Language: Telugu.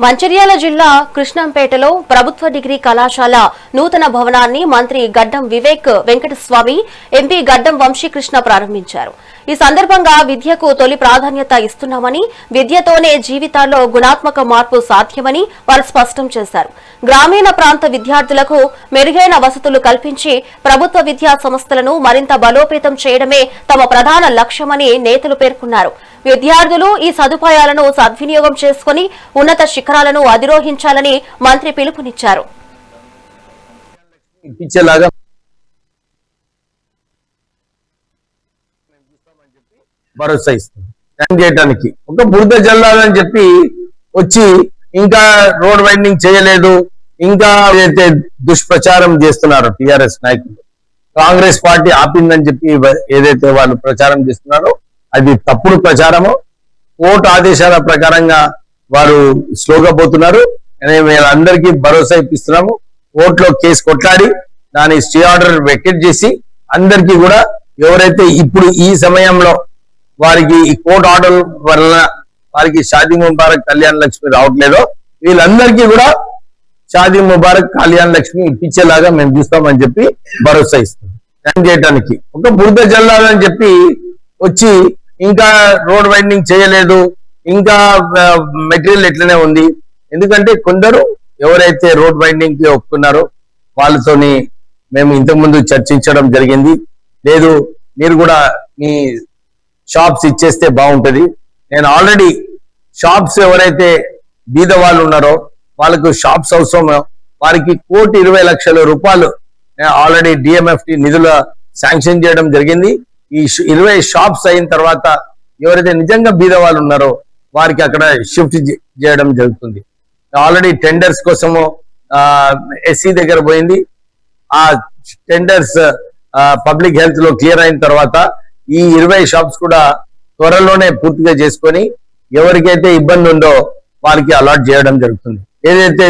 మంచిర్యాల జిల్లా కృష్ణంపేటలో ప్రభుత్వ డిగ్రీ కళాశాల నూతన భవనాన్ని మంత్రి గడ్డం వివేక్ వెంకటస్వామి, ఎంపీ గడ్డం వంశీకృష్ణ ప్రారంభించారు. ఈ సందర్భంగా విద్యకు తొలి ప్రాధాన్యత ఇస్తున్నామని, విద్యతోనే జీవితాల్లో గుణాత్మక మార్పు సాధ్యమని వారు స్పష్టం చేశారు. గ్రామీణ ప్రాంత విద్యార్థులకు మెరుగైన వసతులు కల్పించి ప్రభుత్వ విద్యా సంస్థలను మరింత బలోపేతం చేయడమే తమ ప్రధాన లక్ష్యమని నేతలు పేర్కొన్నారు. విద్యార్థులు ఈ సదుపాయాలను సద్వినియోగం చేసుకుని ఉన్నత శిఖరాలను అధిరోహించాలని మంత్రి పిలుపునిచ్చారు. భరోసా ఇస్తాం చేయడానికి ఒక బురద జల్లాలని చెప్పి వచ్చి ఇంకా రోడ్ వైండింగ్ చేయలేదు, ఇంకా ఏదైతే దుష్ప్రచారం చేస్తున్నారు టిఆర్ఎస్ నాయకులు, కాంగ్రెస్ పార్టీ ఆపిందని చెప్పి ఏదైతే వాళ్ళు ప్రచారం చేస్తున్నారో అది తప్పుడు ప్రచారము. కోర్టు ఆదేశాల ప్రకారంగా వారు స్లోగా పోతున్నారు. అందరికీ భరోసా ఇప్పిస్తున్నాము. కోర్టులో కేసు కొట్లాడి దాని స్టే ఆర్డర్ వెకెట్ చేసి అందరికీ కూడా ఎవరైతే ఇప్పుడు ఈ సమయంలో వారికి ఈ కోర్టు ఆర్డర్ వలన వారికి షాదీ ముబారక్ కళ్యాణ లక్ష్మి రావట్లేదో వీళ్ళందరికీ కూడా షాదీ ముబారక్ కళ్యాణ లక్ష్మి ఇప్పించేలాగా మేము చూస్తామని చెప్పి భరోసా ఇస్తాం చేయడానికి. ఒక బురద జల్లాలని చెప్పి వచ్చి ఇంకా రోడ్ వైండింగ్ చేయలేదు, ఇంకా మెటీరియల్ ఎట్లనే ఉంది. ఎందుకంటే కొందరు ఎవరైతే రోడ్ వైండింగ్ కి ఒప్పుకున్నారో వాళ్ళతోని మేము ఇంతకుముందు చర్చించడం జరిగింది. లేదు మీరు కూడా మీ షాప్స్ ఇచ్చేస్తే బాగుంటది. నేను ఆల్రెడీ షాప్స్ ఎవరైతే బీద వాళ్ళు ఉన్నారో వాళ్ళకు షాప్స్ అవసరం, వారికి 1,20,00,000 రూపాయలు ఆల్రెడీ డిఎంఎఫ్టి నిధుల శాంక్షన్ చేయడం జరిగింది. ఈ 20 షాప్స్ అయిన తర్వాత ఎవరైతే నిజంగా బీద వాళ్ళు ఉన్నారో వారికి అక్కడ షిఫ్ట్ చేయడం జరుగుతుంది. ఆల్రెడీ టెండర్స్ కోసము ఎస్సీ దగ్గర పోయింది. ఆ టెండర్స్ పబ్లిక్ హెల్త్ లో క్లియర్ అయిన తర్వాత ఈ 20 షాప్స్ కూడా త్వరలోనే పూర్తిగా చేసుకొని ఎవరికైతే ఇబ్బంది ఉందో వారికి అలాట్ చేయడం జరుగుతుంది. ఏదైతే